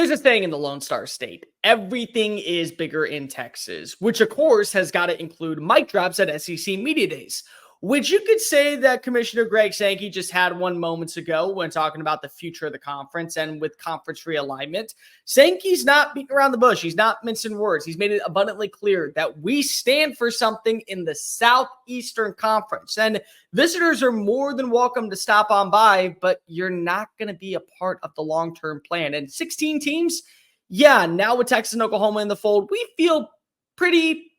There's a saying in the Lone Star State, everything is bigger in Texas, which of course has got to include mic drops at SEC Media Days, which you could say that Commissioner Greg Sankey just had one moments ago when talking about the future of the conference and with conference realignment. Sankey's not beating around the bush. He's not mincing words. He's made it abundantly clear that we stand for something in the Southeastern Conference. And visitors are more than welcome to stop on by, but you're not going to be a part of the long-term plan. And 16 teams, yeah, now with Texas and Oklahoma in the fold, we feel pretty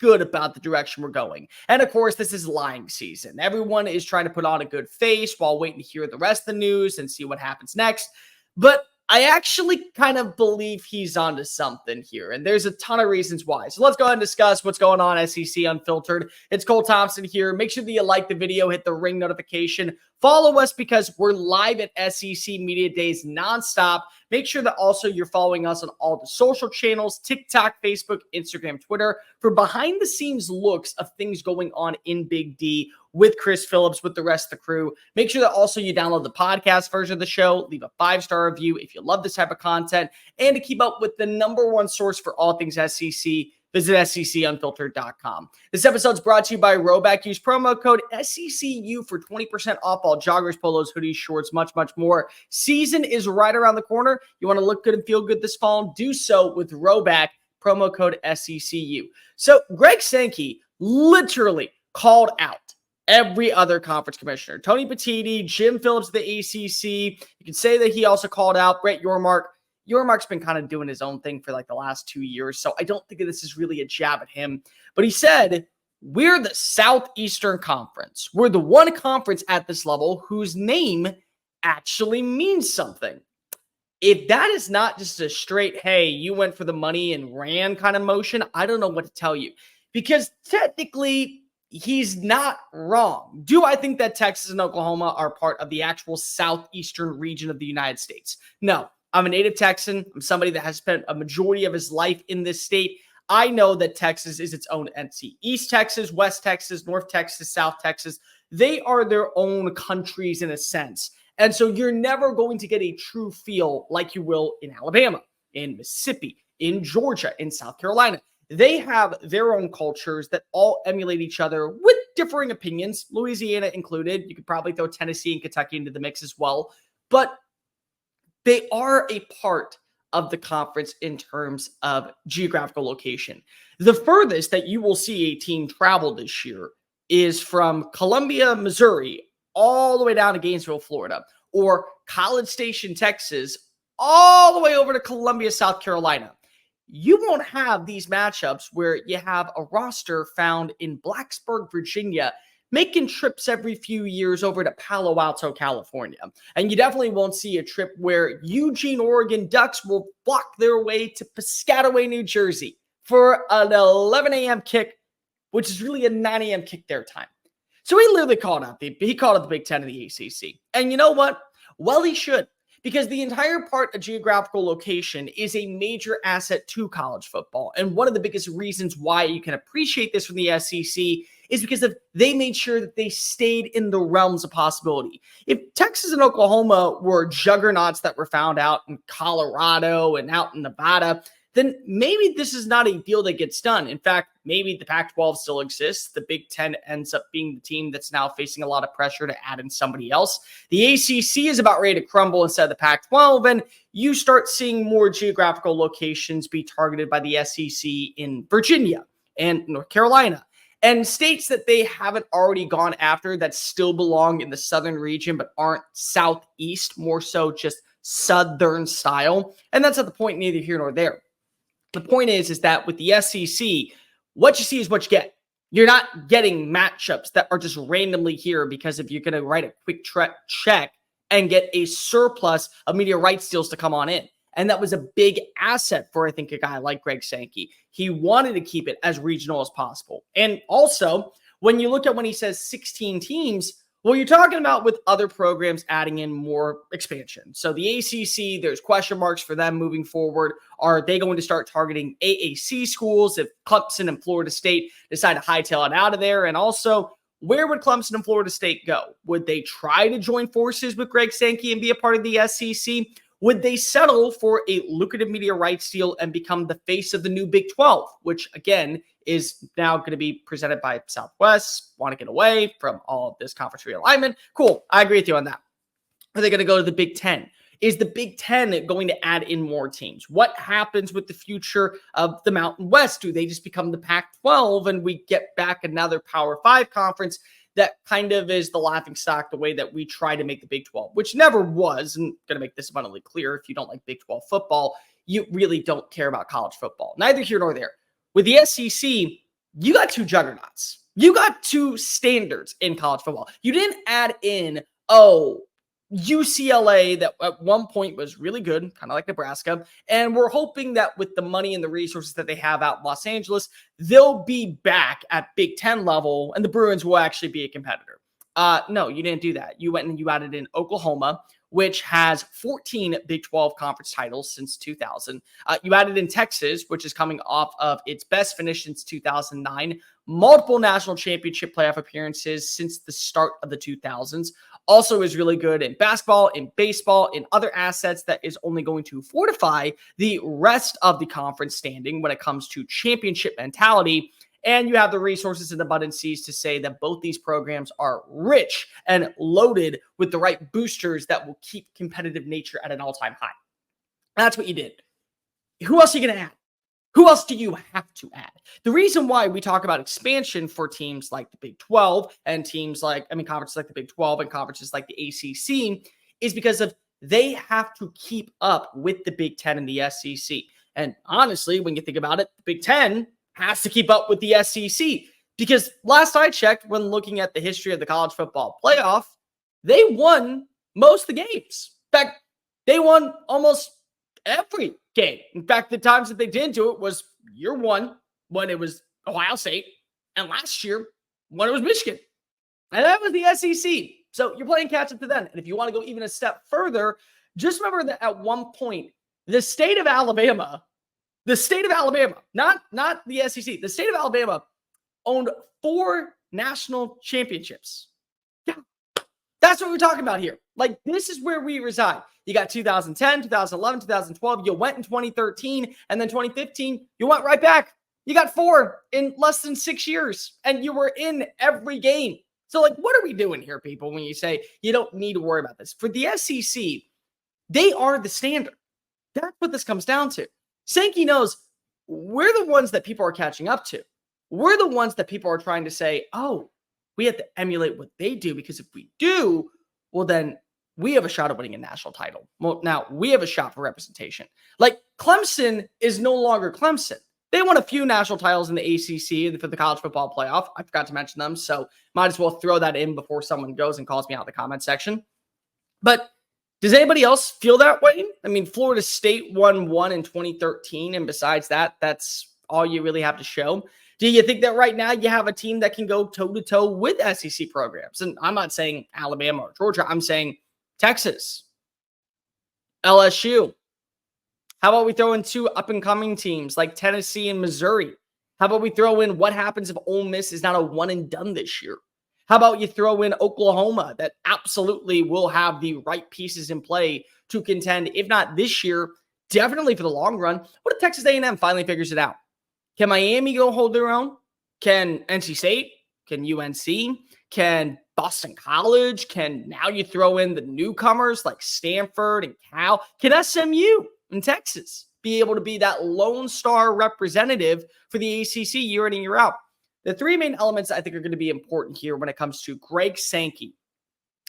good about the direction we're going. And of course, this is lying season. Everyone is trying to put on a good face while waiting to hear the rest of the news and see what happens next. But I actually kind of believe he's onto something here, and there's a ton of reasons why. So let's go ahead and discuss what's going on SEC Unfiltered. It's Cole Thompson here. Make sure that you like the video, hit the ring notification, follow us because we're live at SEC Media Days nonstop. Make sure that also you're following us on all the social channels, TikTok, Facebook, Instagram, Twitter, for behind-the-scenes looks of things going on in Big D with Chris Phillips, with the rest of the crew. Make sure that also you download the podcast version of the show, leave a 5-star review if you love this type of content, and to keep up with the #1 source for all things SEC, visit SECUnfiltered.com. This episode's brought to you by RHOBACK. Use promo code SECU for 20% off all joggers, polos, hoodies, shorts, much more. Season is right around the corner. You want to look good and feel good this fall? Do so with RHOBACK, promo code SECU. So Greg Sankey literally called out every other conference commissioner. Tony Petitti, Jim Phillips of the ACC. You can say that he also called out Brett Yormark. Yormark's been kind of doing his own thing for like the last 2 years, so I don't think that this is really a jab at him. But he said, we're the Southeastern Conference. We're the one conference at this level whose name actually means something. If that is not just a straight, hey, you went for the money and ran kind of motion, I don't know what to tell you. Because technically, he's not wrong. Do I think that Texas and Oklahoma are part of the actual southeastern region of the United States? No. I'm a native Texan. I'm somebody that has spent a majority of his life in this state. I know that Texas is its own entity. East Texas, West Texas, North Texas, South Texas, they are their own countries in a sense. And so you're never going to get a true feel like you will in Alabama, in Mississippi, in Georgia, in South Carolina. They have their own cultures that all emulate each other with differing opinions, Louisiana included. You could probably throw Tennessee and Kentucky into the mix as well. But they are a part of the conference in terms of geographical location. The furthest that you will see a team travel this year is from Columbia, Missouri, all the way down to Gainesville, Florida, or College Station, Texas, all the way over to Columbia, South Carolina. You won't have these matchups where you have a roster found in Blacksburg, Virginia, making trips every few years over to Palo Alto, California. And you definitely won't see a trip where Eugene, Oregon Ducks will block their way to Piscataway, New Jersey for an 11 a.m. kick, which is really a 9 a.m. kick their time. So he literally called out the Big Ten and the ACC. And you know what? Well, he should. Because the entire part of geographical location is a major asset to college football. And one of the biggest reasons why you can appreciate this from the SEC is because they made sure that they stayed in the realms of possibility. If Texas and Oklahoma were juggernauts that were found out in Colorado and out in Nevada, then maybe this is not a deal that gets done. In fact, maybe the Pac-12 still exists. The Big Ten ends up being the team that's now facing a lot of pressure to add in somebody else. The ACC is about ready to crumble instead of the Pac-12, and you start seeing more geographical locations be targeted by the SEC in Virginia and North Carolina, and states that they haven't already gone after that still belong in the southern region but aren't southeast, more so just southern style. And that's at the point neither here nor there. The point is that with the SEC, what you see is what you get. You're not getting matchups that are just randomly here because if you're going to write a quick check and get a surplus of media rights deals to come on in. And that was a big asset for, I think, a guy like Greg Sankey. He wanted to keep it as regional as possible. And also, when you look at when he says 16 teams, well, you're talking about with other programs adding in more expansion. So the ACC, there's question marks for them moving forward. Are they going to start targeting AAC schools if Clemson and Florida State decide to hightail it out of there? And also, where would Clemson and Florida State go? Would they try to join forces with Greg Sankey and be a part of the SEC? Would they settle for a lucrative media rights deal and become the face of the new Big 12, which again is now going to be presented by Southwest, want to get away from all of this conference realignment? Cool. I agree with you on that. Are they going to go to the Big 10? Is the Big 10 going to add in more teams? What happens with the future of the Mountain West? Do they just become the Pac-12 and we get back another Power 5 conference that kind of is the laughingstock the way that we try to make the Big 12, which never was? And I'm going to make this abundantly clear. If you don't like Big 12 football, you really don't care about college football. Neither here nor there. With the SEC, you got two juggernauts. You got two standards in college football. You didn't add in, UCLA that at one point was really good, kind of like Nebraska. And we're hoping that with the money and the resources that they have out in Los Angeles, they'll be back at Big 10 level and the Bruins will actually be a competitor. No, you didn't do that. You went and you added in Oklahoma, which has 14 Big 12 conference titles since 2000. You added in Texas, which is coming off of its best finish since 2009, multiple national championship playoff appearances since the start of the 2000s. Also is really good in basketball, in baseball, in other assets that is only going to fortify the rest of the conference standing when it comes to championship mentality. And you have the resources and abundances to say that both these programs are rich and loaded with the right boosters that will keep competitive nature at an all-time high. That's what you did. Who else are you going to add? Who else do you have to add? The reason why we talk about expansion for teams like the Big 12 and conferences like the Big 12 and conferences like the ACC is because of they have to keep up with the Big 10 and the SEC. And honestly, when you think about it, the Big 10 has to keep up with the SEC because last I checked, when looking at the history of the college football playoff, they won most of the games. In fact, they won almost every game. In fact, the times that they didn't do it was year one when it was Ohio State and last year when it was Michigan. And that was the SEC. So you're playing catch up to them. And if you want to go even a step further, just remember that at one point, the state of Alabama, not the SEC, the state of Alabama owned 4 national championships. Yeah, that's what we're talking about here. Like, this is where we reside. You got 2010, 2011, 2012. You went in 2013, and then 2015, you went right back. You got 4 in less than 6 years, and you were in every game. So, like, what are we doing here, people, when you say you don't need to worry about this? For the SEC, they are the standard. That's what this comes down to. Sankey knows we're the ones that people are catching up to. We're the ones that people are trying to say, oh, we have to emulate what they do, because if we do, well, then we have a shot at winning a national title. Well, now we have a shot for representation. Like, Clemson is no longer Clemson. They won a few national titles in the ACC for the college football playoff. I forgot to mention them, so might as well throw that in before someone goes and calls me out in the comment section. But does anybody else feel that way? I mean, Florida State won one in 2013, and besides that, that's all you really have to show. Do you think that right now you have a team that can go toe-to-toe with SEC programs? And I'm not saying Alabama or Georgia. I'm saying Texas, LSU. How about we throw in 2 up-and-coming teams like Tennessee and Missouri? How about we throw in what happens if Ole Miss is not a one-and-done this year? How about you throw in Oklahoma that absolutely will have the right pieces in play to contend, if not this year, definitely for the long run? What if Texas A&M finally figures it out? Can Miami go hold their own? Can NC State? Can UNC? Can Boston College? Can now you throw in the newcomers like Stanford and Cal? Can SMU in Texas be able to be that lone star representative for the ACC year in and year out? The 3 main elements I think are going to be important here when it comes to Greg Sankey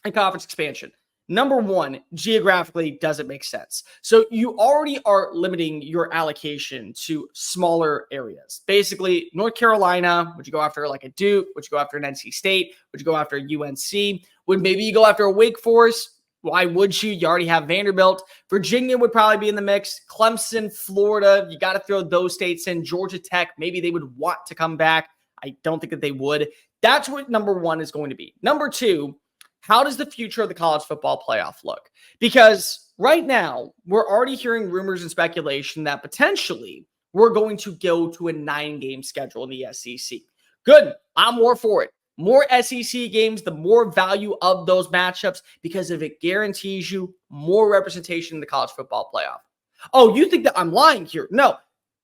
and conference expansion. Number 1, geographically, does it make sense? So you already are limiting your allocation to smaller areas. Basically, North Carolina, would you go after like a Duke? Would you go after an NC State? Would you go after a UNC? Would maybe you go after a Wake Forest? Why would you? You already have Vanderbilt. Virginia would probably be in the mix. Clemson, Florida, you got to throw those states in. Georgia Tech, maybe they would want to come back. I don't think that they would. That's what number 1 is going to be. Number 2, how does the future of the college football playoff look? Because right now, we're already hearing rumors and speculation that potentially we're going to go to a 9-game schedule in the SEC. Good. I'm more for it. more SEC games, the more value of those matchups because if it guarantees you more representation in the college football playoff. Oh, you think that I'm lying here? No,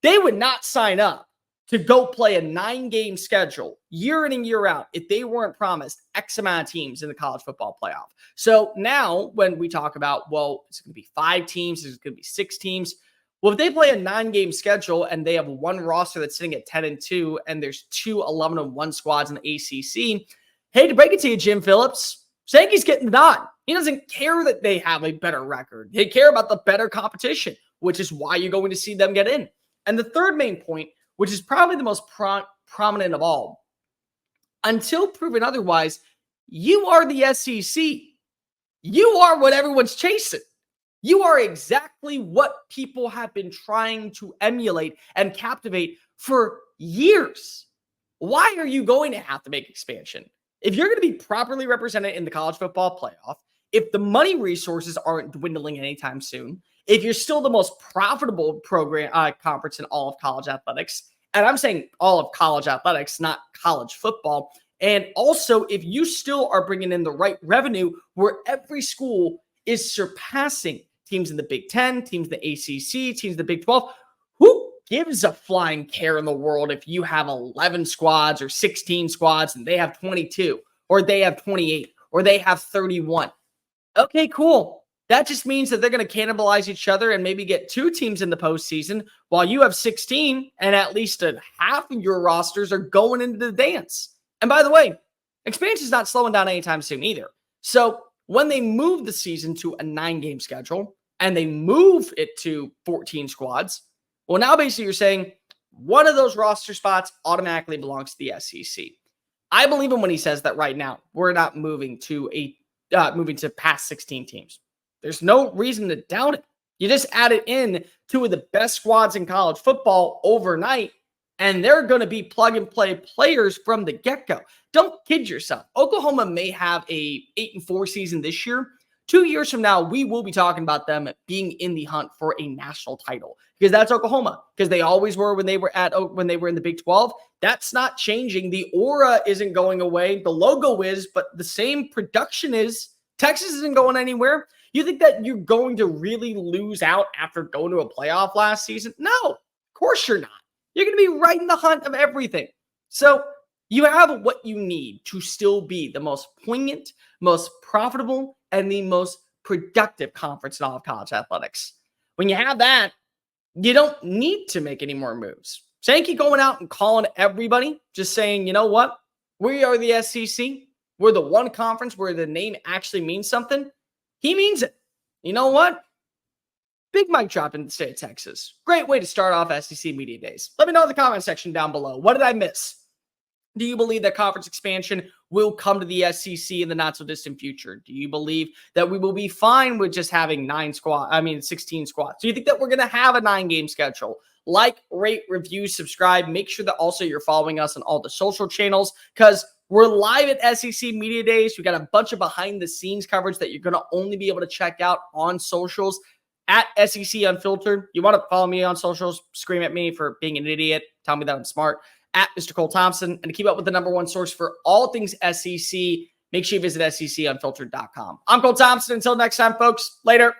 they would not sign up to go play a 9-game schedule year in and year out if they weren't promised X amount of teams in the college football playoff. So now when we talk about, well, it's going to be 5 teams, it's going to be 6 teams. Well, if they play a 9-game schedule and they have one roster that's sitting at 10-2 and there's 2 11-1 squads in the ACC, hey, to break it to you, Jim Phillips, Sankey's getting the nod. He doesn't care that they have a better record. They care about the better competition, which is why you're going to see them get in. And the third main point, which is probably the most prominent of all, until proven otherwise, you are the SEC. You are what everyone's chasing. You are exactly what people have been trying to emulate and captivate for years. Why are you going to have to make expansion? If you're going to be properly represented in the college football playoff, if the money resources aren't dwindling anytime soon, if you're still the most profitable program conference in all of college athletics, and I'm saying all of college athletics, not college football, and also if you still are bringing in the right revenue where every school is surpassing teams in the Big Ten, teams in the ACC, teams in the Big 12, who gives a flying care in the world if you have 11 squads or 16 squads and they have 22 or they have 28 or they have 31? Okay, cool. That just means that they're going to cannibalize each other and maybe get 2 teams in the postseason while you have 16 and at least half of your rosters are going into the dance. And by the way, expansion is not slowing down anytime soon either. So when they move the season to a 9-game schedule and they move it to 14 squads, well, now basically you're saying one of those roster spots automatically belongs to the SEC. I believe him when he says that right now we're not moving to past 16 teams. There's no reason to doubt it. You just added in 2 of the best squads in college football overnight, and they're going to be plug-and-play players from the get-go. Don't kid yourself. Oklahoma may have a 8-4 season this year. 2 years from now, we will be talking about them being in the hunt for a national title because that's Oklahoma, because they always were when they were in the Big 12. That's not changing. The aura isn't going away. The logo is, but the same production is. Texas isn't going anywhere. You think that you're going to really lose out after going to a playoff last season? No, of course you're not. You're going to be right in the hunt of everything. So you have what you need to still be the most poignant, most profitable, and the most productive conference in all of college athletics. When you have that, you don't need to make any more moves. Sankey going out and calling everybody, just saying, you know what? We are the SEC. We're the one conference where the name actually means something. He means it. You know what? Big mic drop in the state of Texas. Great way to start off SEC Media Days. Let me know in the comment section down below. What did I miss? Do you believe that conference expansion will come to the SEC in the not-so-distant future? Do you believe that we will be fine with just having 16 squads? Do you think that we're going to have a 9-game schedule? Like, rate, review, subscribe. Make sure that also you're following us on all the social channels because we're live at SEC Media Days. We got a bunch of behind-the-scenes coverage that you're going to only be able to check out on socials at SEC Unfiltered. You want to follow me on socials, scream at me for being an idiot, tell me that I'm smart, at Mr. Cole Thompson. And to keep up with the #1 source for all things SEC, make sure you visit SECUnfiltered.com. I'm Cole Thompson. Until next time, folks. Later.